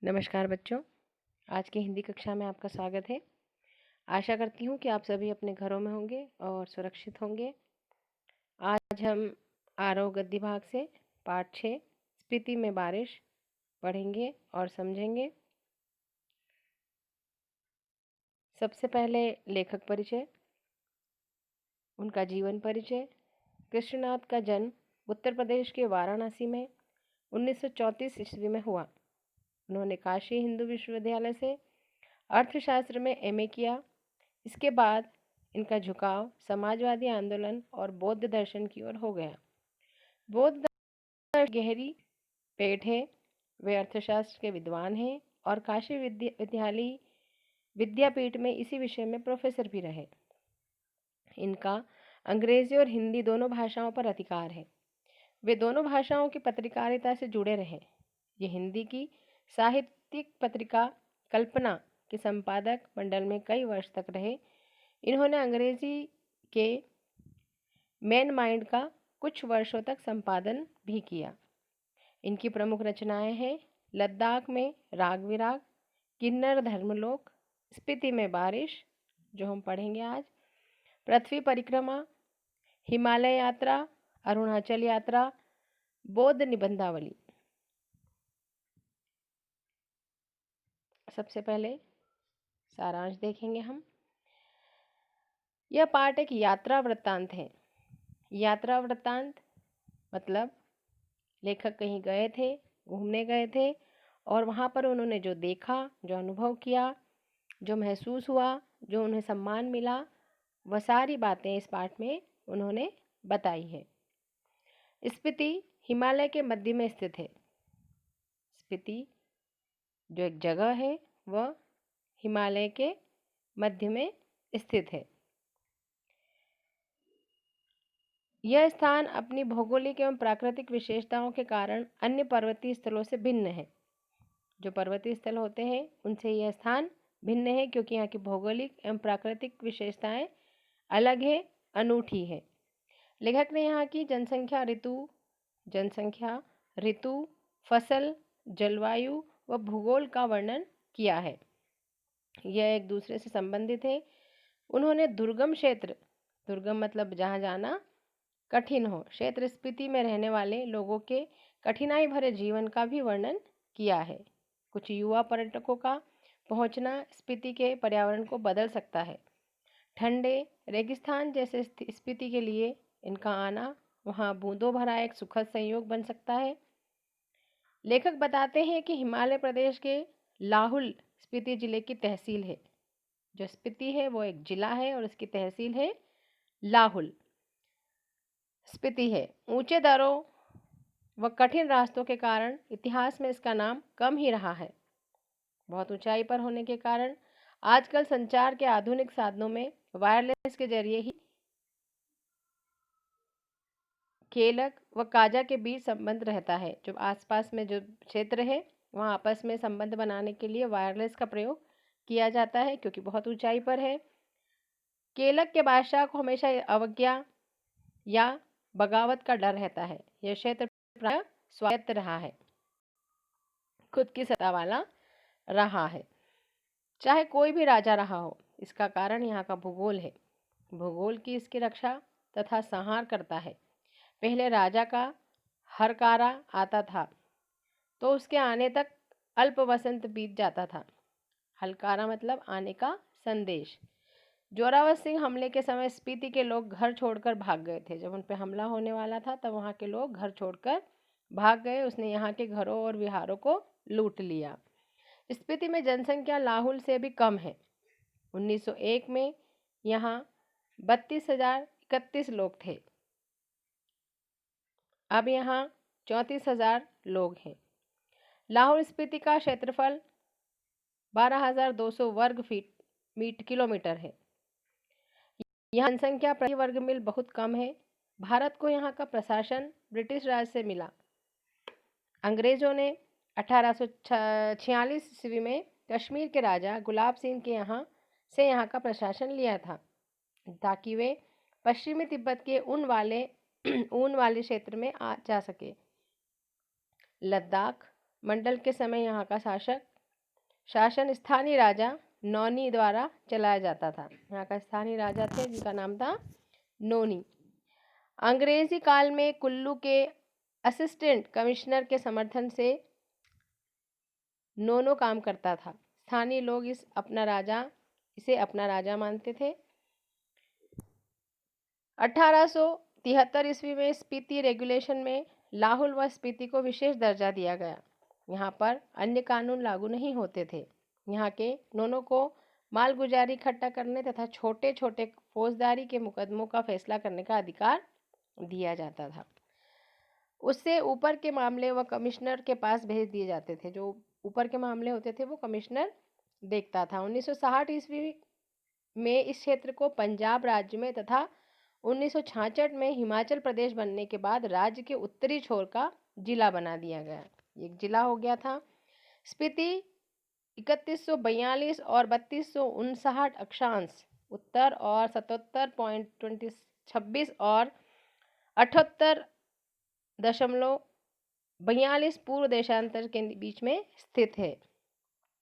नमस्कार बच्चों, आज की हिंदी कक्षा में आपका स्वागत है। आशा करती हूँ कि आप सभी अपने घरों में होंगे और सुरक्षित होंगे। आज हम आरव गद्य भाग से पाठ 6 स्पीति में बारिश पढ़ेंगे और समझेंगे। सबसे पहले लेखक परिचय, उनका जीवन परिचय। कृष्णनाथ का जन्म उत्तर प्रदेश के वाराणसी में 1934 ईस्वी में हुआ। उन्होंने काशी हिंदू विश्वविद्यालय से अर्थशास्त्र में एमए किया। इसके बाद इनका झुकाव समाजवादी आंदोलन और बौद्ध दर्शन की ओर हो गया। बौद्ध दर्शन गहरी पेट है। वे अर्थशास्त्र के विद्वान हैं और काशी विद्यापीठ में इसी विषय में प्रोफेसर भी रहे। इनका अंग्रेजी और हिंदी दोनों भाषाओं पर अधिकार है। वे दोनों भाषाओं की पत्रकारिता से जुड़े रहे। ये हिंदी की साहित्यिक पत्रिका कल्पना के संपादक मंडल में कई वर्ष तक रहे। इन्होंने अंग्रेजी के मैन माइंड का कुछ वर्षों तक संपादन भी किया। इनकी प्रमुख रचनाएं हैं लद्दाख में राग विराग, किन्नर धर्मलोक, स्पीति में बारिश जो हम पढ़ेंगे आज, पृथ्वी परिक्रमा, हिमालय यात्रा, अरुणाचल यात्रा, बौद्ध निबंधावली। सबसे पहले सारांश देखेंगे हम। यह पाठ एक यात्रा वृत्तांत है। यात्रा वृत्तांत मतलब लेखक कहीं गए थे, घूमने गए थे और वहाँ पर उन्होंने जो देखा, जो अनुभव किया, जो महसूस हुआ, जो उन्हें सम्मान मिला, वह सारी बातें इस पाठ में उन्होंने बताई है। स्पीति हिमालय के मध्य में स्थित है। स्पीति जो एक जगह है वह हिमालय के मध्य में स्थित है। यह स्थान अपनी भौगोलिक एवं प्राकृतिक विशेषताओं के कारण अन्य पर्वतीय स्थलों से भिन्न है। जो पर्वतीय स्थल होते हैं उनसे यह स्थान भिन्न है क्योंकि यहाँ की भौगोलिक एवं प्राकृतिक विशेषताएं अलग है, अनूठी है। लेखक ने यहाँ की जनसंख्या, ऋतु, फसल, जलवायु व भूगोल का वर्णन किया है। यह एक दूसरे से संबंधित है। उन्होंने दुर्गम क्षेत्र, दुर्गम मतलब जहाँ जाना कठिन हो, क्षेत्र स्पीति में रहने वाले लोगों के कठिनाई भरे जीवन का भी वर्णन किया है। कुछ युवा पर्यटकों का पहुंचना स्पीति के पर्यावरण को बदल सकता है। ठंडे रेगिस्तान जैसे स्पीति के लिए इनका आना वहां बूंदों भरा एक सुखद संयोग बन सकता है। लेखक बताते हैं कि हिमाचल प्रदेश के लाहुल स्पीति जिले की तहसील है। जो स्पीति है वो एक जिला है और इसकी तहसील है लाहुल स्पीति है। ऊंचे दरों व कठिन रास्तों के कारण इतिहास में इसका नाम कम ही रहा है। बहुत ऊंचाई पर होने के कारण आजकल संचार के आधुनिक साधनों में वायरलेस के जरिए ही केलक व काजा के बीच संबंध रहता है। जो आसपास में जो क्षेत्र है वहाँ आपस में संबंध बनाने के लिए वायरलेस का प्रयोग किया जाता है क्योंकि बहुत ऊंचाई पर है। केलक के बादशाह को हमेशा अवज्ञा या बगावत का डर रहता है। यह क्षेत्र प्राय स्वायत्त रहा है, खुद की सत्ता वाला रहा है, चाहे कोई भी राजा रहा हो। इसका कारण यहाँ का भूगोल है। भूगोल की इसकी रक्षा तथा संहार करता है। पहले राजा का हरकारा आता था तो उसके आने तक अल्प वसंत बीत जाता था। हलकारा मतलब आने का संदेश। जोरावर सिंह हमले के समय स्पीति के लोग घर छोड़कर भाग गए थे। जब उन पर हमला होने वाला था तब वहाँ के लोग घर छोड़कर भाग गए। उसने यहाँ के घरों और विहारों को लूट लिया। स्पीति में जनसंख्या लाहुल से भी कम है। 1901 में यहाँ 32,031 लोग थे। अब यहाँ 34,000 लोग हैं। लाहौल स्पीति का क्षेत्रफल 12,200 वर्ग किलोमीटर है। यहाँ जनसंख्या प्रति वर्ग मील बहुत कम है। भारत को यहाँ का प्रशासन ब्रिटिश राज से मिला। अंग्रेजों ने 1846 ईस्वी में कश्मीर के राजा गुलाब सिंह के यहाँ का प्रशासन लिया था ताकि वे पश्चिमी तिब्बत के ऊन वाले क्षेत्र में जा सके। लद्दाख मंडल के समय यहाँ का शासक शासन स्थानीय राजा नौनी द्वारा चलाया जाता था। यहाँ का स्थानीय राजा थे जिनका नाम था नोनी। अंग्रेजी काल में कुल्लू के असिस्टेंट कमिश्नर के समर्थन से नोनो काम करता था। स्थानीय लोग इसे अपना राजा मानते थे। 1873 ईस्वी में स्पीति रेगुलेशन में लाहुल व स्पीति को विशेष दर्जा दिया गया। यहाँ पर अन्य कानून लागू नहीं होते थे। यहाँ के नोनो को मालगुजारी इकट्ठा करने तथा छोटे छोटे फौजदारी के मुकदमों का फैसला करने का अधिकार दिया जाता था। उससे ऊपर के मामले वह कमिश्नर के पास भेज दिए जाते थे। जो ऊपर के मामले होते थे वो कमिश्नर देखता था। 1960 ईस्वी में इस क्षेत्र को पंजाब राज्य में तथा 1966 में हिमाचल प्रदेश बनने के बाद राज्य के उत्तरी छोर का जिला बना दिया गया। एक जिला हो गया था। स्पीति 3142 और 3259 अक्षांश उत्तर और 77.26 और 78.42 पूर्व देशांतर के बीच में स्थित है,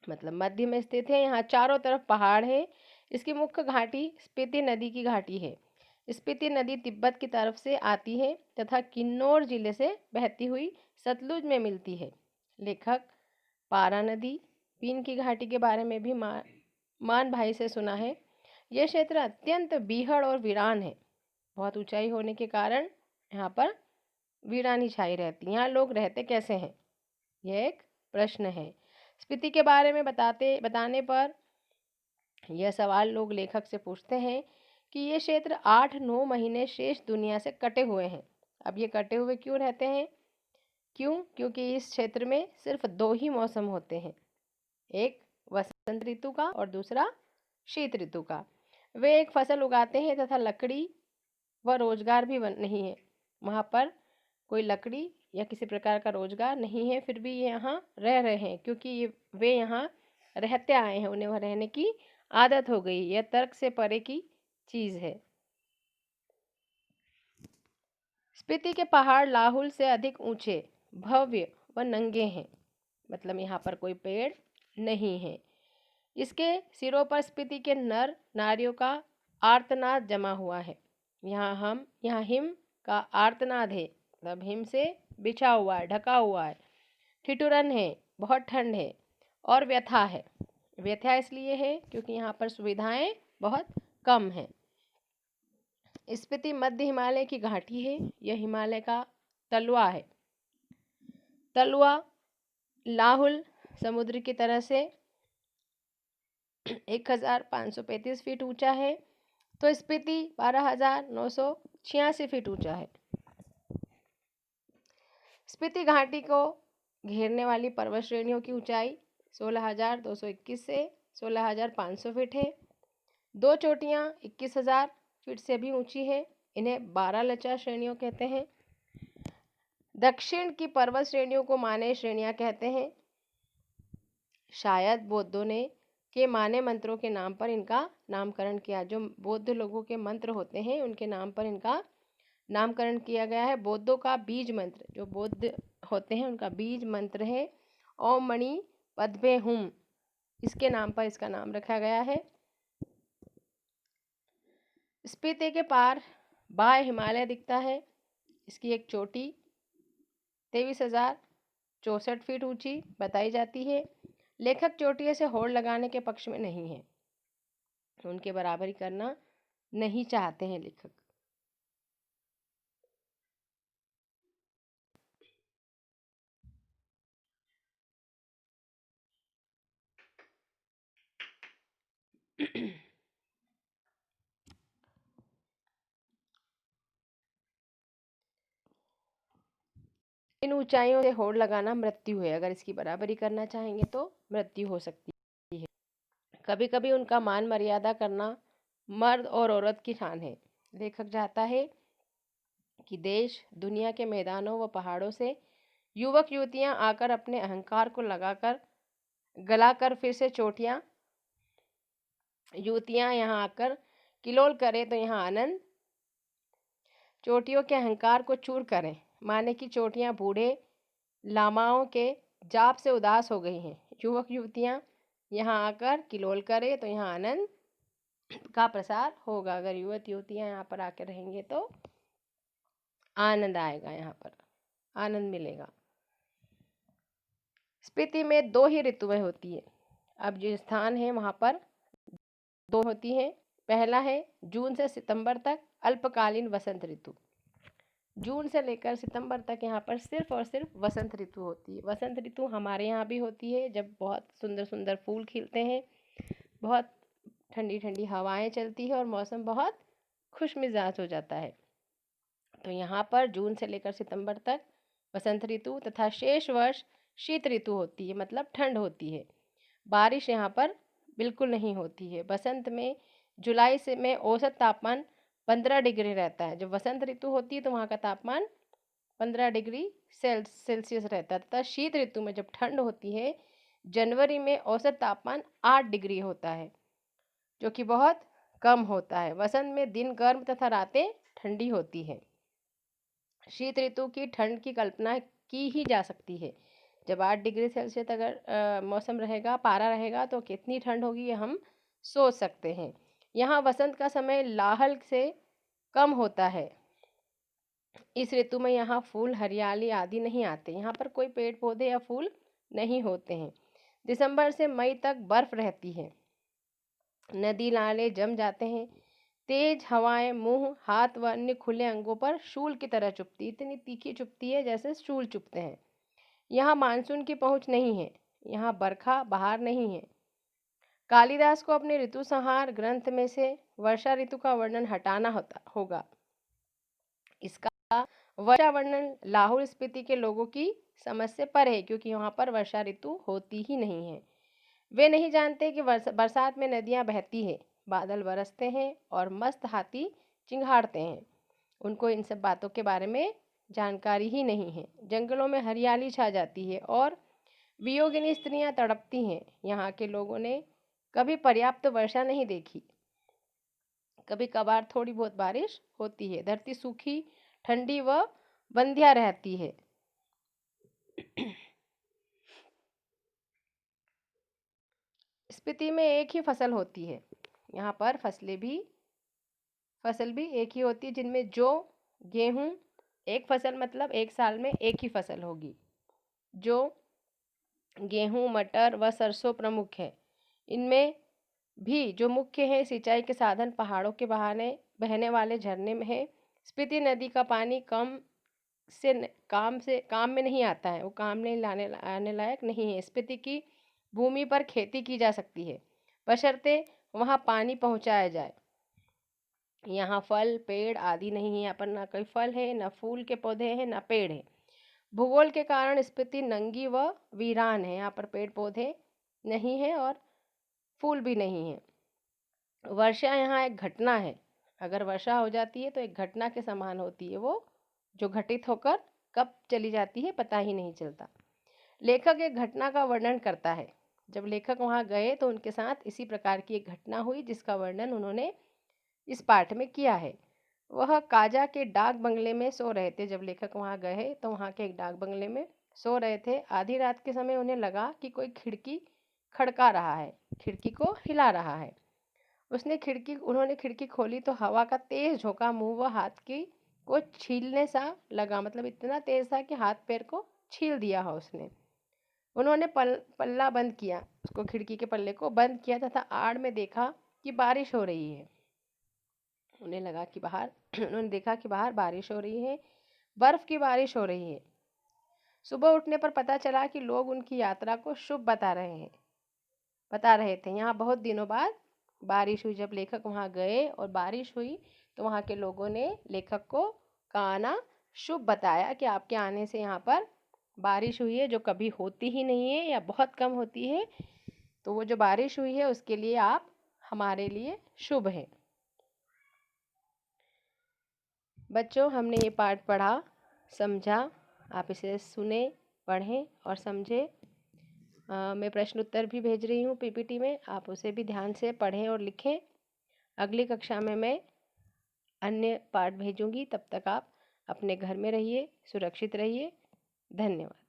मतलब मध्य में स्थित है। यहाँ चारों तरफ पहाड़ है। इसकी मुख्य घाटी स्पीति नदी की घाटी है। स्पीति नदी तिब्बत की तरफ से आती है तथा किन्नौर जिले से बहती हुई सतलुज में मिलती है। लेखक पारा नदी, पीन की घाटी के बारे में भी मान भाई से सुना है। यह क्षेत्र अत्यंत बीहड़ और वीरान है। बहुत ऊंचाई होने के कारण यहाँ पर वीरानी छाई रहती है। यहाँ लोग रहते कैसे हैं, यह एक प्रश्न है। स्पीति के बारे में बताने पर यह सवाल लोग लेखक से पूछते हैं कि ये क्षेत्र 8-9 महीने शेष दुनिया से कटे हुए हैं। अब ये कटे हुए क्यों रहते हैं? क्योंकि इस क्षेत्र में सिर्फ 2 ही मौसम होते हैं, एक वसंत ऋतु का और दूसरा शीत ऋतु का। वे एक फसल उगाते हैं तथा लकड़ी व रोजगार भी नहीं है। वहाँ पर कोई लकड़ी या किसी प्रकार का रोजगार नहीं है, फिर भी ये यहाँ रह रहे हैं क्योंकि वे यहाँ रहते आए हैं, उन्हें वहाँ रहने की आदत हो गई। यह तर्क से परे की चीज है। स्पीति के पहाड़ लाहुल से अधिक ऊंचे, भव्य व नंगे हैं, मतलब यहाँ पर कोई पेड़ नहीं है। इसके सिरों पर स्पीति के नर नारियों का आर्तनाद जमा हुआ है। यहाँ हिम का आर्तनाद है, मतलब हिम से बिछा हुआ है, ढका हुआ है। ठिठुरन है, बहुत ठंड है और व्यथा है। व्यथा इसलिए है क्योंकि यहाँ पर सुविधाएं बहुत कम हैं। स्पीति मध्य हिमालय की घाटी है। यह हिमालय का तलवा है। तलवा लाहुल समुद्र की तरह से 1535 फीट ऊंचा है, तो स्पीति 12,986 फीट ऊंचा है। स्पीति घाटी को घेरने वाली पर्वत श्रेणियों की ऊंचाई 16,221 से 16,500 फीट है। 2 चोटियां 21,000 फीट से भी ऊंची है। इन्हें 12 लचर श्रेणियों कहते हैं। दक्षिण की पर्वत श्रेणियों को माने श्रेणियां कहते हैं। शायद बौद्धों ने के माने मंत्रों के नाम पर इनका नामकरण किया। जो बौद्ध लोगों के मंत्र होते हैं उनके नाम पर इनका नामकरण किया गया है। बौद्धों का बीज मंत्र, जो बौद्ध होते हैं उनका बीज मंत्र है ओम मणि पद्मे हुम। इसके नाम पर इसका नाम रखा गया है। स्पीति के पार बाह्य हिमालय दिखता है। इसकी एक चोटी 23,064 फीट ऊंची बताई जाती है। लेखक चोटी से होड़ लगाने के पक्ष में नहीं है, उनके बराबरी करना नहीं चाहते हैं लेखक। इन ऊंचाइयों से होड़ लगाना मृत्यु है। अगर इसकी बराबरी करना चाहेंगे तो मृत्यु हो सकती है। कभी कभी उनका मान मर्यादा करना मर्द और औरत की शान है। लेखक चाहता है कि देश दुनिया के मैदानों व पहाड़ों से युवक युवतियां आकर अपने अहंकार को गलाकर फिर से युवतियां यहाँ आकर किलोल करें तो यहाँ आनंद चोटियों के अहंकार को चूर करें। माने की चोटियां बूढ़े लामाओं के जाप से उदास हो गई हैं। युवक युवतियां यहाँ आकर किलोल करे तो यहाँ आनंद का प्रसार होगा। अगर युवक युवतियाँ यहाँ पर आकर रहेंगे तो आनंद आएगा, यहाँ पर आनंद मिलेगा। स्पीति में 2 ही ऋतुएं होती है। अब जो स्थान है वहाँ पर 2 होती हैं। पहला है जून से सितंबर तक अल्पकालीन वसंत ऋतु। जून से लेकर सितंबर तक यहाँ पर सिर्फ और सिर्फ वसंत ऋतु होती है। वसंत ऋतु हमारे यहाँ भी होती है, जब बहुत सुंदर सुंदर फूल खिलते हैं, बहुत ठंडी ठंडी हवाएं चलती है और मौसम बहुत खुश मिजाज हो जाता है। तो यहाँ पर जून से लेकर सितंबर तक वसंत ऋतु तथा शेष वर्ष शीत ऋतु होती है, मतलब ठंड होती है। बारिश यहाँ पर बिल्कुल नहीं होती है। बसंत में जुलाई से में औसत तापमान 15 डिग्री रहता है। जब वसंत ऋतु होती है तो वहाँ का तापमान 15 डिग्री सेल्सियस रहता है, तथा शीत ऋतु में जब ठंड होती है जनवरी में औसत तापमान 8 डिग्री होता है, जो कि बहुत कम होता है। वसंत में दिन गर्म तथा रातें ठंडी होती है। शीत ऋतु की ठंड की कल्पना की ही जा सकती है। जब 8 डिग्री सेल्सियस अगर मौसम रहेगा, पारा रहेगा, तो कितनी ठंड होगी ये हम सोच सकते हैं। यहाँ वसंत का समय लाहल से कम होता है। इस ऋतु में यहाँ फूल, हरियाली आदि नहीं आते। यहाँ पर कोई पेड़ पौधे या फूल नहीं होते हैं। दिसंबर से मई तक बर्फ रहती है। नदी नाले जम जाते हैं। तेज हवाएं मुंह, हाथ व अन्य खुले अंगों पर शूल की तरह चुभती, इतनी तीखी चुभती है जैसे शूल चुभते हैं। यहाँ मानसून की पहुंच नहीं है। यहाँ बरखा बहार नहीं है। कालिदास को अपने ऋतु संहार ग्रंथ में से वर्षा ऋतु का वर्णन हटाना होगा। इसका वर्षा वर्णन लाहौल स्पीति के लोगों की समझ से परे है, क्योंकि यहाँ पर वर्षा ऋतु होती ही नहीं है। वे नहीं जानते कि बरसात में नदियाँ बहती है, बादल बरसते हैं और मस्त हाथी चिंघाड़ते हैं। उनको इन सब बातों के बारे में जानकारी ही नहीं है। जंगलों में हरियाली छा जाती है और वियोगिनी स्त्रियां तड़पती हैं। यहाँ के लोगों ने कभी पर्याप्त वर्षा नहीं देखी। कभी कभार थोड़ी बहुत बारिश होती है। धरती सूखी, ठंडी व बंधिया रहती है। स्पीति में एक ही फसल होती है। यहाँ पर फसल भी एक ही होती है, जिनमें जौ, गेहूं, एक फसल मतलब एक साल में एक ही फसल होगी। जौ, गेहूं, मटर व सरसों प्रमुख है। इनमें भी जो मुख्य है सिंचाई के साधन पहाड़ों के बहने वाले झरने में है। स्पीति नदी का पानी काम में नहीं आता है, वो काम नहीं आने लायक नहीं है। स्पीति की भूमि पर खेती की जा सकती है, बशर्ते वहाँ पानी पहुँचाया जाए। यहाँ फल पेड़ आदि नहीं है। यहाँ पर ना कोई फल है, ना फूल के पौधे हैं, ना पेड़ है। भूगोल के कारण स्पीति नंगी व वीरान है। यहाँ पर पेड़ पौधे नहीं है और फूल भी नहीं है। वर्षा यहाँ एक घटना है। अगर वर्षा हो जाती है तो एक घटना के समान होती है, वो जो घटित होकर कब चली जाती है पता ही नहीं चलता। लेखक एक घटना का वर्णन करता है। जब लेखक वहाँ गए तो उनके साथ इसी प्रकार की एक घटना हुई, जिसका वर्णन उन्होंने इस पाठ में किया है। वह काजा के डाक बंगले में सो रहे थे। जब लेखक वहाँ गए तो वहाँ के एक डाक बंगले में सो रहे थे। आधी रात के समय उन्हें लगा कि कोई खिड़की खड़का रहा है, खिड़की को हिला रहा है। उन्होंने खिड़की खोली तो हवा का तेज झोंका मुंह व हाथ को छीलने सा लगा, मतलब इतना तेज था कि हाथ पैर को छील दिया हो उसने। उन्होंने पल्ला बंद किया, उसको खिड़की के पल्ले को बंद किया तथा आड़ में देखा कि बारिश हो रही है। उन्होंने देखा कि बाहर बारिश हो रही है, बर्फ की बारिश हो रही है। सुबह उठने पर पता चला कि लोग उनकी यात्रा को शुभ बता रहे थे। यहाँ बहुत दिनों बाद बारिश हुई। जब लेखक वहाँ गए और बारिश हुई तो वहाँ के लोगों ने लेखक को का आना शुभ बताया कि आपके आने से यहाँ पर बारिश हुई है, जो कभी होती ही नहीं है या बहुत कम होती है। तो वो जो बारिश हुई है उसके लिए आप हमारे लिए शुभ हैं। बच्चों, हमने ये पाठ पढ़ा, समझा, आप इसे सुने, पढ़ें और समझें। मैं प्रश्न उत्तर भी भेज रही हूँ पीपीटी में, आप उसे भी ध्यान से पढ़ें और लिखें। अगली कक्षा में मैं अन्य पाठ भेजूँगी। तब तक आप अपने घर में रहिए, सुरक्षित रहिए। धन्यवाद।